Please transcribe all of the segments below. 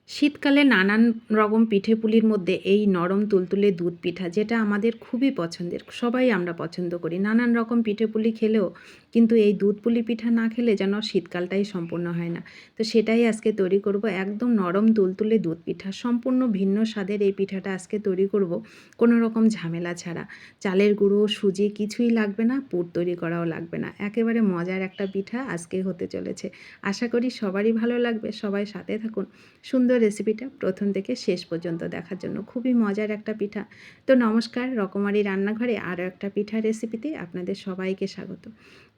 শীতকালে নানান রকম পিঠেপুলির মধ্যে এই নরম তুলতুলে দুধ পিঠা, যেটা আমাদের খুবই পছন্দের, সবাই আমরা পছন্দ করি। নানান রকম পিঠেপুলি খেলেও কিন্তু এই দুধ পুলি পিঠা না খেলে যেন শীতকালটাই সম্পূর্ণ হয় না। তো সেটাই আজকে তৈরি করব, একদম নরম তুলতুলে দুধ পিঠা। সম্পূর্ণ ভিন্ন স্বাদের এই পিঠাটা আজকে তৈরি করব কোনো রকম ঝামেলা ছাড়া। চালের গুঁড়ো, সুজি কিছুই লাগবে না, পুর তৈরি করাও লাগবে না। একেবারে মজার একটা পিঠা আজকে হতে চলেছে। আশা করি সবারই ভালো লাগবে, সবাই সাথে থাকুন সুন্দর রেসিপিটা প্রথম থেকে শেষ পর্যন্ত দেখার জন্য। খুবই মজার একটা পিঠা। তো নমস্কার, রকমারি রান্নাঘরে আরও একটা পিঠা রেসিপিতে আপনাদের সবাইকে স্বাগত।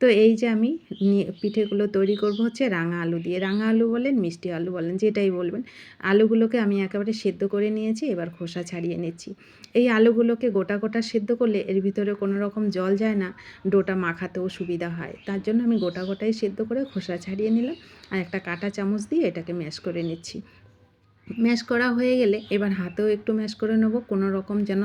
তো এই যে আমি পিঠেগুলো তৈরি করব হচ্ছে রাঙা আলু দিয়ে। রাঙা আলু বলেন, মিষ্টি আলু বলেন, যেটাই বলবেন। আলুগুলোকে আমি একেবারে সেদ্ধ করে নিয়েছি, এবার খোসা ছাড়িয়ে নিচ্ছি। এই আলুগুলোকে গোটা গোটা সেদ্ধ করলে এর ভিতরে কোনো রকম জল যায় না, ডোটা মাখাতেও সুবিধা হয়। তার জন্য আমি গোটা গোটাই সেদ্ধ করে খোসা ছাড়িয়ে নিলাম, আর একটা কাঁটা চামচ দিয়ে এটাকে ম্যাশ করে নিচ্ছি। ম্যাশ করা হয়ে গেলে এবার হাতেও একটু ম্যাশ করে নেব, কোনো রকম যেন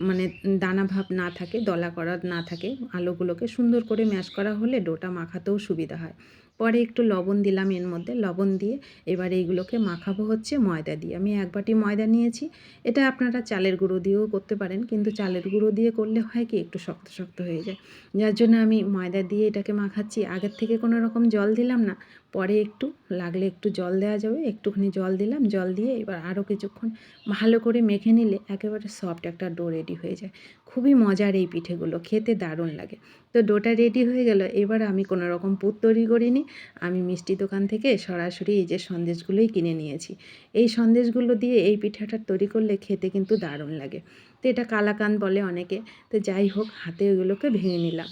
মানে দানা ভাব না থাকে, দলা করা না থাকে। আলুগুলোকে সুন্দর করে ম্যাশ করা হলে ডোটা মাখাতেও সুবিধা হয়। পরে একটু লবণ দিলাম এর মধ্যে, লবণ দিয়ে এবার এইগুলোকে মাখাবো হচ্ছে ময়দা দিয়ে। আমি 1 বাটি ময়দা নিয়েছি। এটা আপনারা চালের গুঁড়ো দিয়েও করতে পারেন, কিন্তু চালের গুঁড়ো দিয়ে করলে হয় কি একটু শক্ত শক্ত হয়ে যায়। যার জন্য আমি ময়দা দিয়ে এটাকে মাখাচ্ছি। আগের থেকে কোনো রকম জল দিলাম না, পরে একটু লাগলে একটু জল দেওয়া যাবে। একটুখানি জল দিলাম, জল দিয়ে এবার আরও কিছুক্ষণ ভালো করে মেখে নিলে একেবারে সফট একটা ডো রেডি হয়ে যায়। খুবই মজার এই পিঠেগুলো, খেতে দারুণ লাগে। তো ডোটা রেডি হয়ে গেল। এবার আমি কোনো রকম পুর তৈরি করিনি, আমি মিষ্টি দোকান থেকে সরাসরি এই যে সন্দেশগুলোই কিনে নিয়েছি। এই সন্দেশগুলো দিয়ে এই পিঠাটা তৈরি করলে খেতে কিন্তু দারুণ লাগে। তো এটা কালাকাঁদ বলে অনেকে। তো যাই হোক, হাতে ওইগুলোকে ভেঙে নিলাম।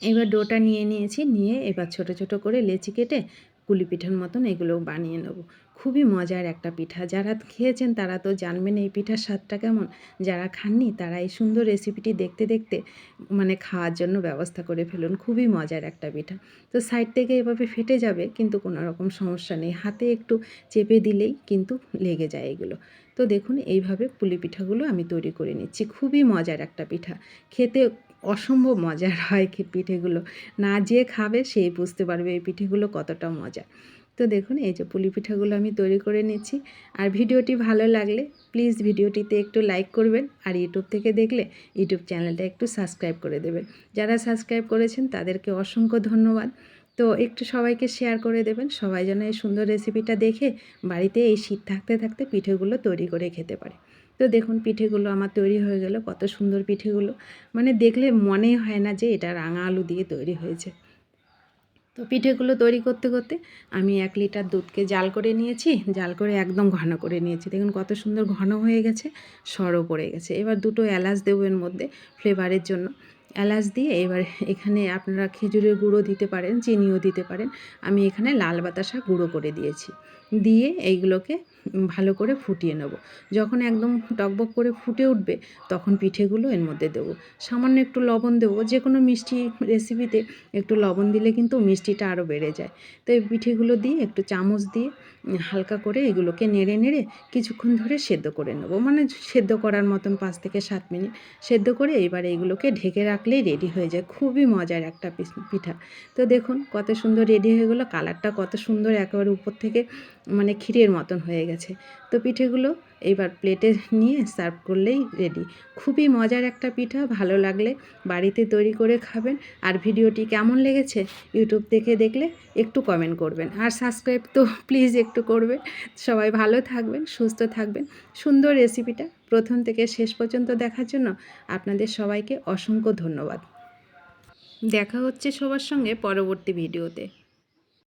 এবার ডোটা নিয়ে নিয়েছি, নিয়ে এবার ছোট ছোট করে লেচি কেটে পুলি পিঠার মতন এগুলো বানিয়ে নেব। খুবই মজার একটা পিঠা। যারা খেয়েছেন তারা তো জানবেন এই পিঠার স্বাদটা কেমন। যারা খাননি তারা এই সুন্দর রেসিপিটি দেখতে দেখতে মানে খাওয়ার জন্য ব্যবস্থা করে ফেলুন। খুবই মজার একটা পিঠা। তো সাইড থেকে এভাবে ফেটে যাবে, কিন্তু কোনো রকম সমস্যা নেই, হাতে একটু চেপে দিলেই কিন্তু লেগে যায় এগুলো। তো দেখুন এইভাবে পুলি পিঠাগুলো আমি তৈরি করে নিচ্ছি। খুবই মজার একটা পিঠা, খেতে অসম্ভব মজার হয় পিঠেগুলো। না যে খাবে সেই বুঝতে পারবে এই পিঠেগুলো কতটা মজার। তো দেখুন এই যে পুলি পিঠাগুলো আমি তৈরি করে নিচ্ছি। আর ভিডিওটি ভালো লাগলে প্লিজ ভিডিওটিতে একটু লাইক করবেন, আর ইউটিউব থেকে দেখলে ইউটিউব চ্যানেলটা একটু সাবস্ক্রাইব করে দেবেন। যারা সাবস্ক্রাইব করেছেন তাদেরকে অসংখ্য ধন্যবাদ। তো একটু সবাইকে শেয়ার করে দেবেন, সবাই যেন এই সুন্দর রেসিপিটা দেখে বাড়িতে এই শীত থাকতে থাকতে পিঠেগুলো তৈরি করে খেতে পারে। তো দেখুন পিঠেগুলো আমার তৈরি হয়ে গেল। কত সুন্দর পিঠেগুলো, মানে দেখলে মনেই হয় না যে এটা রাঙা আলু দিয়ে তৈরি হয়েছে। তো পিঠেগুলো তৈরি করতে করতে আমি 1 লিটার দুধকে জাল করে নিয়েছি, জাল করে একদম ঘন করে নিয়েছি। দেখুন কত সুন্দর ঘন হয়ে গেছে, সরও পড়ে গেছে। এবার 2টো এলাচ দেবো এর মধ্যে ফ্লেভারের জন্য। এলাচ দিয়ে এবার এখানে আপনারা খেজুরের গুঁড়ো দিতে পারেন, চিনিও দিতে পারেন। আমি এখানে লাল বাতাসা গুঁড়ো করে দিয়েছি। দিয়ে এইগুলোকে ভালো করে ফুটিয়ে নেব। যখন একদম টকবক করে ফুটে উঠবে তখন পিঠেগুলো এর মধ্যে দেবো। সামান্য একটু লবণ দেবো। যে কোনো মিষ্টি রেসিপিতে একটু লবণ দিলে কিন্তু মিষ্টিটা আরও বেড়ে যায়। তো এই পিঠেগুলো দিয়ে একটু চামচ দিয়ে হালকা করে এগুলোকে নেড়ে নেড়ে কিছুক্ষণ ধরে সেদ্ধ করে নেব। মানে সেদ্ধ করার মতন 5 থেকে 7 মিনিট সেদ্ধ করে এবার এইগুলোকে ঢেকে রাখলেই রেডি হয়ে যায়। খুবই মজার একটা পিঠা। তো দেখুন কত সুন্দর রেডি হয়ে গেলো। কালারটা কত সুন্দর, একেবারে উপর থেকে মানে ক্ষীরের মতন হয়ে গেছে। তো পিঠেগুলো এবার প্লেটে নিয়ে সার্ভ করলেই রেডি। খুবই মজার একটা পিঠা। ভালো লাগলে বাড়িতে তৈরি করে খাবেন। আর ভিডিওটি কেমন লেগেছে ইউটিউব থেকে দেখলে একটু কমেন্ট করবেন, আর সাবস্ক্রাইব তো প্লিজ একটু করবেন। সবাই ভালো থাকবেন, সুস্থ থাকবেন। সুন্দর রেসিপিটা প্রথম থেকে শেষ পর্যন্ত দেখার জন্য আপনাদের সবাইকে অসংখ্য ধন্যবাদ। দেখা হচ্ছে সবার সঙ্গে পরবর্তী ভিডিওতে।